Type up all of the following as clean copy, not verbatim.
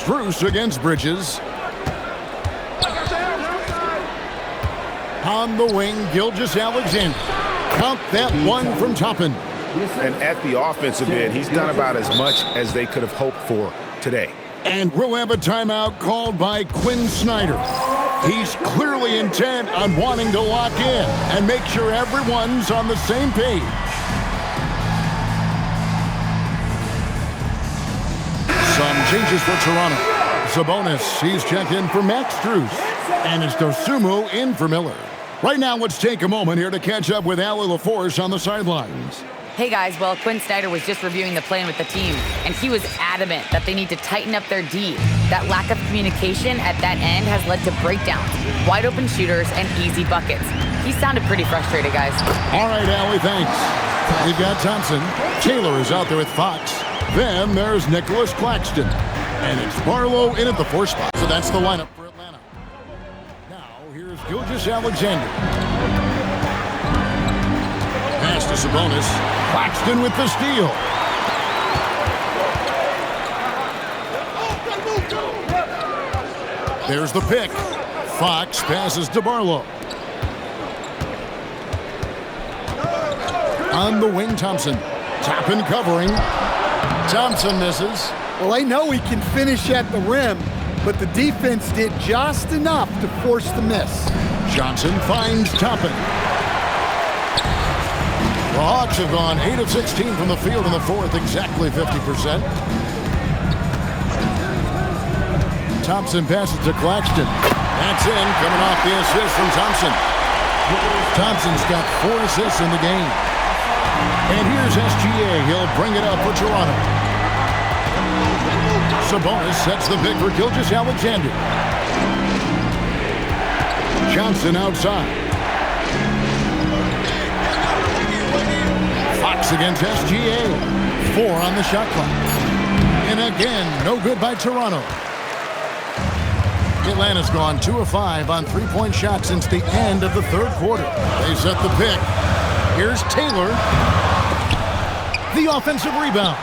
Strus against Bridges. On the wing, Gilgeous-Alexander. Count that one from Toppin. And at the offensive end, he's done about as much as they could have hoped for today. And we'll have a timeout called by Quinn Snyder. He's clearly intent on wanting to lock in and make sure everyone's on the same page. Some changes for Toronto. Sabonis, he's checked in for Max Strus. And it's Dosunmu in for Miller. Right now, let's take a moment here to catch up with Allie LaForce on the sidelines. Hey guys, well, Quinn Snyder was just reviewing the plan with the team, and he was adamant that they need to tighten up their D. That lack of communication at that end has led to breakdowns, wide open shooters, and easy buckets. He sounded pretty frustrated, guys. All right, Allie, thanks. We've got Thompson. Taylor is out there with Fox. Then there's Nicholas Claxton. And it's Barlow in at the 4 spot. So that's the lineup for Atlanta. Now, here's Gilgeous-Alexander. Pass to Sabonis. Claxton with the steal. There's the pick. Fox passes to Barlow. On the wing, Thompson. Toppin covering. Thompson misses. Well, I know he can finish at the rim, but the defense did just enough to force the miss. Johnson finds Toppin. The Hawks have gone 8 of 16 from the field in the fourth, exactly 50%. Thompson passes to Claxton. That's in, coming off the assist from Thompson. Thompson's got 4 assists in the game. And here's SGA. He'll bring it up for Toronto. Sabonis sets the pick for Gilgeous-Alexander. Johnson outside. Fox against SGA. 4 on the shot clock. And again, no good by Toronto. Atlanta's gone 2 of 5 on 3-point shots since the end of the third quarter. They set the pick. Here's Taylor. The offensive rebound.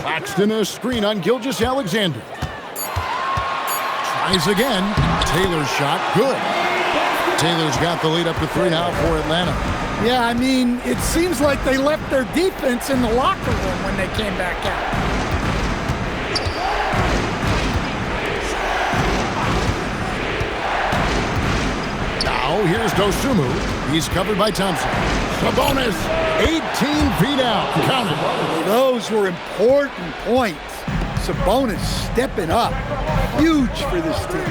Claxton a screen on Gilgeous-Alexander. Tries again. Taylor's shot, good. Taylor's got the lead up to 3 now for Atlanta. Yeah, I mean, it seems like they left their defense in the locker room when they came back out. Now here's Dosunmu. He's covered by Thompson. Sabonis, 18 feet out. Count it. Those were important points. Sabonis stepping up. Huge for this team.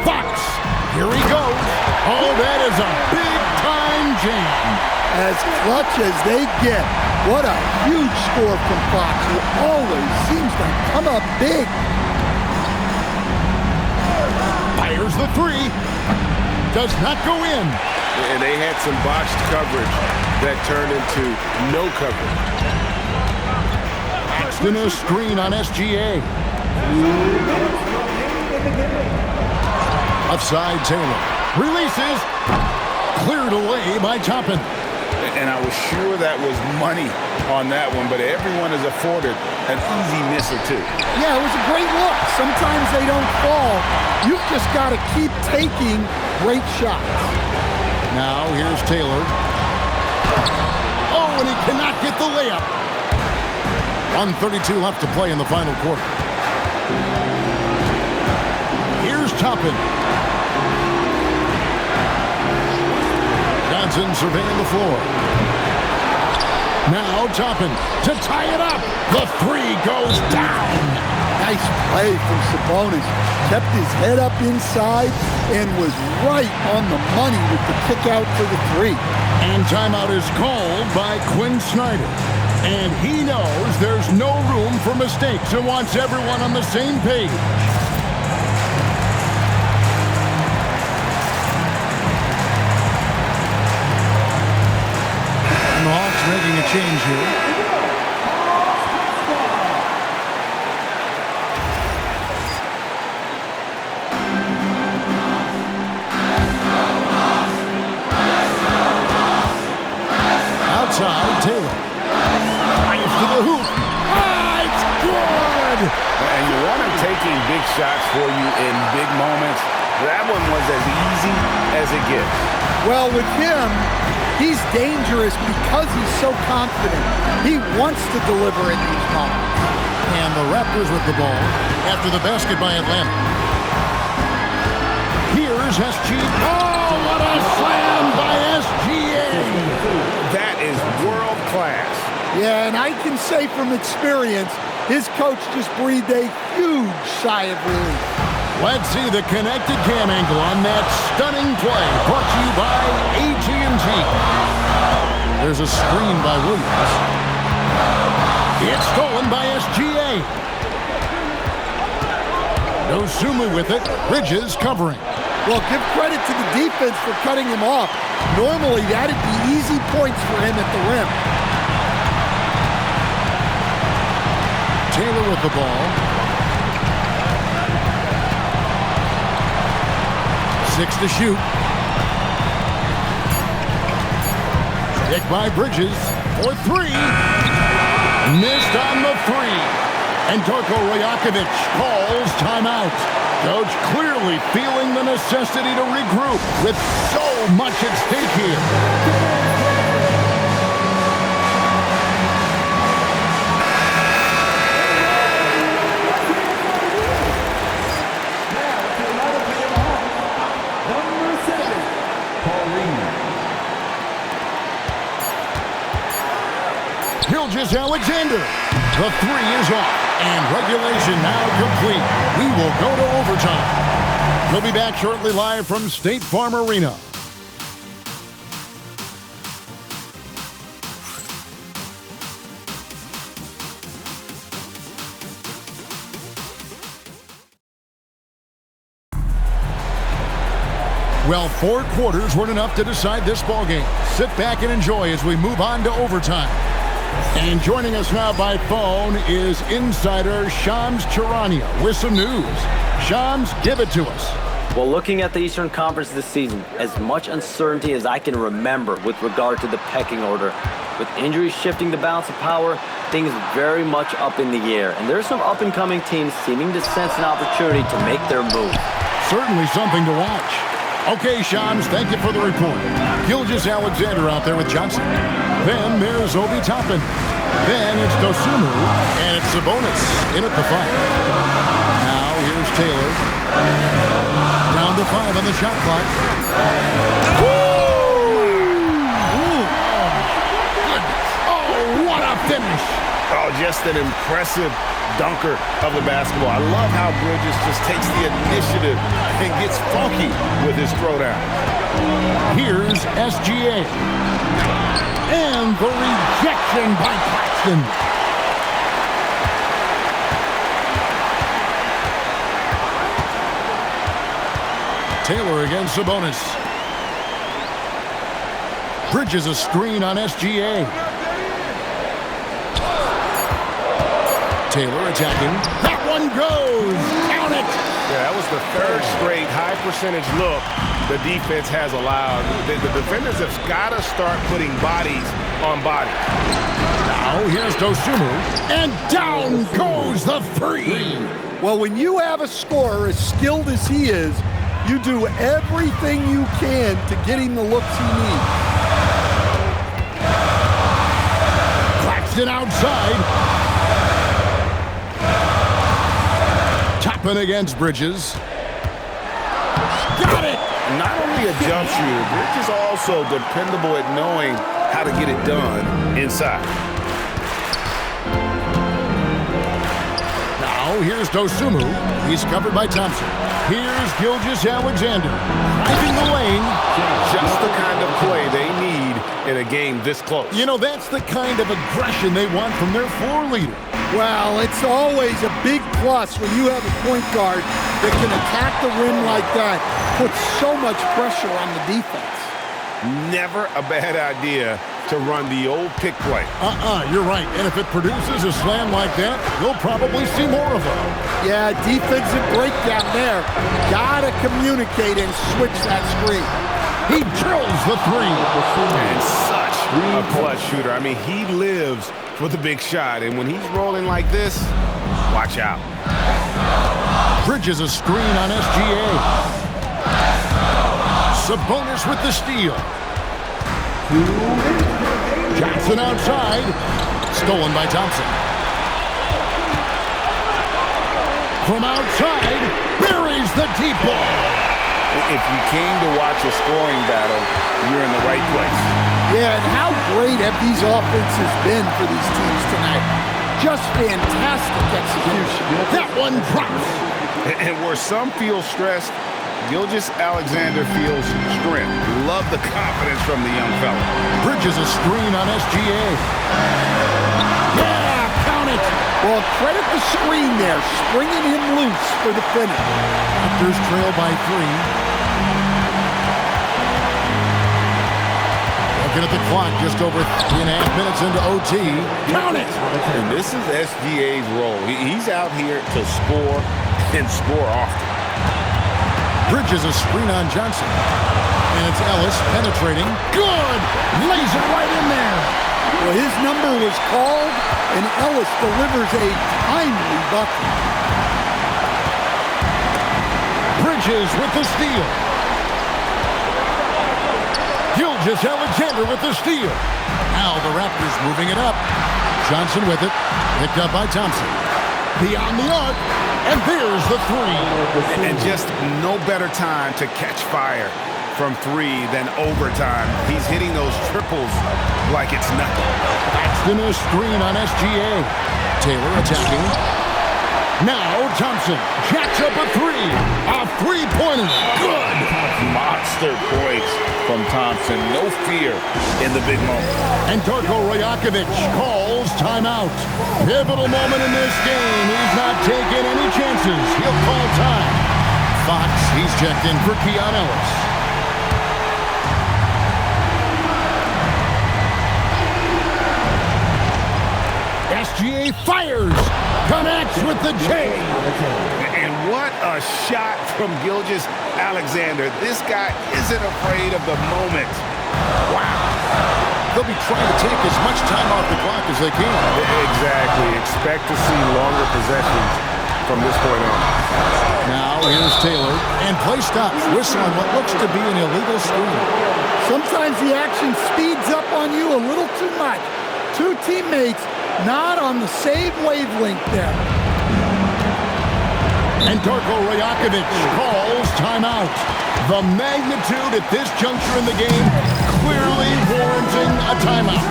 Fox, here he goes. Oh, that is a big-time jam. As clutch as they get. What a huge score from Fox, who always seems to come up big. Fires the 3. Does not go in. And they had some botched coverage that turned into no coverage. Paxton a screen on SGA. Offside Taylor. Releases. Cleared away by Toppin. And I was sure that was money on that one, but everyone is afforded an easy miss or two. Yeah, it was a great look. Sometimes they don't fall. You've just got to keep taking great shots. Now here's Taylor. Oh, and he cannot get the layup. 1:32 left to play in the final quarter. Here's Toppin. Johnson surveying the floor. Now Toppin to tie it up. The 3 goes down. Nice play from Sabonis. Kept his head up inside and was right on the money with the kick out for the 3. And timeout is called by Quinn Snyder. And he knows there's no room for mistakes and wants everyone on the same page. And the Hawks making a change here. Outside, Taylor. shots for you in big moments. That one was as easy as it gets. Well, with him, he's dangerous because he's so confident. He wants to deliver in these moments. And the Raptors with the ball after the basket by Atlanta. Here's SG. Oh, what a slam by SGA! That is world class. Yeah, and I can say from experience, his coach just breathed a huge sigh of relief. Let's see the connected cam angle on that stunning play, brought to you by AT&T. There's a screen by Williams. It's stolen by SGA. Dosunmu with it. Bridges covering. Well, give credit to the defense for cutting him off. Normally, that'd be easy points for him at the rim. Taylor with the ball. 6 to shoot. Pick by Bridges for 3. Missed on the 3. And Darko Rajakovic calls timeout. Coach clearly feeling the necessity to regroup with so much at stake here. Gilgeous-Alexander. The 3 is off, and regulation now complete. We will go to overtime. We'll be back shortly live from State Farm Arena. Well, 4 quarters weren't enough to decide this ballgame. Sit back and enjoy as we move on to overtime. And joining us now by phone is insider Shams Charania with some news. Shams, give it to us. Well, looking at the Eastern Conference this season, as much uncertainty as I can remember with regard to the pecking order. With injuries shifting the balance of power, things very much up in the air. And there's some up-and-coming teams seeming to sense an opportunity to make their move. Certainly something to watch. Okay, Shams, thank you for the report. Gilgeous-Alexander out there with Johnson. Then there's Obi Toppin. Then it's Dosunmu, and it's Sabonis in at the 5. Now here's Taylor. Down to 5 on the shot clock. Woo! Ooh. Oh, goodness. Oh, what a finish. Oh, just an impressive dunker of the basketball. I love how Bridges just takes the initiative and gets funky with his throwdown. Here's SGA. And the rejection by Claxton. Taylor against Sabonis. Bridges a screen on SGA. Taylor attacking. That one goes. Count it. Yeah, that was the 3rd straight high percentage look the defense has allowed. The defenders have got to start putting bodies on bodies. Now here's Dosunmu. And down goes the 3. Well, when you have a scorer as skilled as he is, you do everything you can to get him the looks he needs. Claxton outside. Toppin against Bridges. Got it! Not only a jump shooter, Bridges also dependable at knowing how to get it done inside. Now here's Dosunmu. He's covered by Thompson. Here's Gilgeous-Alexander. Driving the lane. Just the kind of play they need in a game this close. You know, that's the kind of aggression they want from their floor leader. Well, it's always a big plus when you have a point guard that can attack the rim like that, put so much pressure on the defense. Never a bad idea to run the old pick play. You're right. And if it produces a slam like that, you'll probably see more of them. Yeah, defensive breakdown there. Gotta communicate and switch that screen. He drills the 3. And such a clutch shooter. I mean, he lives for the big shot. And when he's rolling like this, watch out. Bridges a screen on SGA. Sabonis with the steal. Johnson outside. Stolen by Thompson. From outside, buries the deep ball. If you came to watch a scoring battle, you're in the right place. Yeah, and how great have these offenses been for these teams tonight? Just fantastic execution. That one drops. And where some feel stressed, Gilgeous-Alexander feels strength. Love the confidence from the young fella. Bridges a screen on SGA. Yeah, count it. Well, credit the screen there, springing him loose for the finish. Raptors trail by 3. Looking at the clock, just over 3.5 minutes into OT. Count it! And this is SGA's role. He's out here to score and score often. Bridges a screen on Johnson. And it's Ellis penetrating. Good! Lays it right in there. Well, his number was called, and Ellis delivers a timely bucket. Bridges with the steal. Gilgeous-Alexander with the steal. Now the Raptors moving it up. Johnson with it. Picked up by Thompson. Beyond the arc. And there's the 3. And just no better time to catch fire from 3 than overtime. He's hitting those triples like it's nothing. Paxton a screen on SGA. Taylor attacking. Now Thompson jacks up a 3. A 3-pointer. Good. Monster points from Thompson. No fear in the big moment. And Darko Rajakovic calls timeout. Pivotal moment in this game. He's not taking any chances. He'll call time. Fox, he's checked in for Keon Ellis. SGA fires. Connects with the J. And what a shot from Gilgeous-Alexander. This guy isn't afraid of the moment. Wow. They'll be trying to take as much time off the clock as they can. Exactly. Expect to see longer possessions from this point on. Now here's Taylor. And play stops. Whistle on what looks to be an illegal screen. Sometimes the action speeds up on you a little too much. Two teammates not on the same wavelength there. And Darko Rajakovic calls timeout. The magnitude at this juncture in the game clearly warranting a timeout.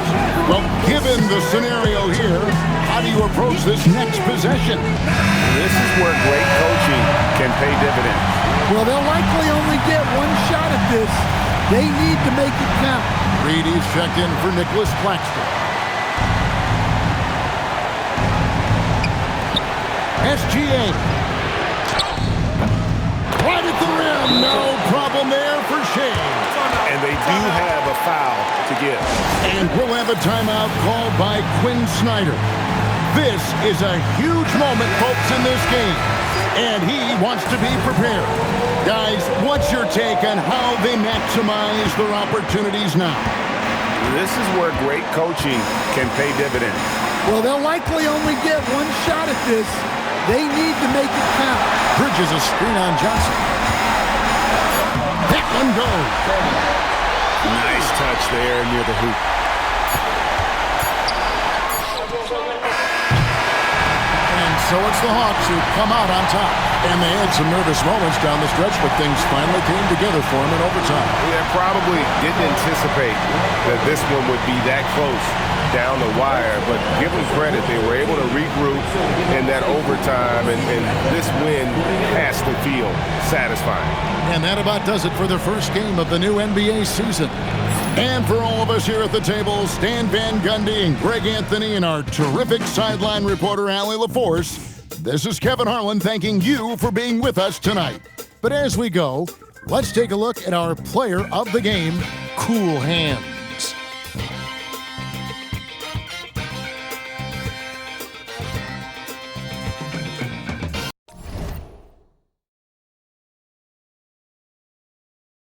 Well, given the scenario here, how do you approach this next possession? This is where great coaching can pay dividends. Well, they'll likely only get one shot at this. They need to make it count. Reedy's checked in for Nicholas Claxton. SGA. Right at the rim. No problem there for Shea. And they do have a foul to give. And we'll have a timeout called by Quinn Snyder. This is a huge moment, folks, in this game. And he wants to be prepared. Guys, what's your take on how they maximize their opportunities now? This is where great coaching can pay dividends. Well, they'll likely only get one shot at this. They need to make it count. Bridges a screen on Johnson. That one goes. Nice touch there near the hoop. And so it's the Hawks who come out on top. And they had some nervous moments down the stretch, but things finally came together for them in overtime. Yeah, probably didn't anticipate that this one would be that close down the wire, but give them credit. They were able to regroup in that overtime, and this win has to feel satisfying. And that about does it for the first game of the new NBA season. And for all of us here at the table, Stan Van Gundy and Greg Anthony and our terrific sideline reporter, Allie LaForce, this is Kevin Harlan thanking you for being with us tonight. But as we go, let's take a look at our player of the game, Cool Hand.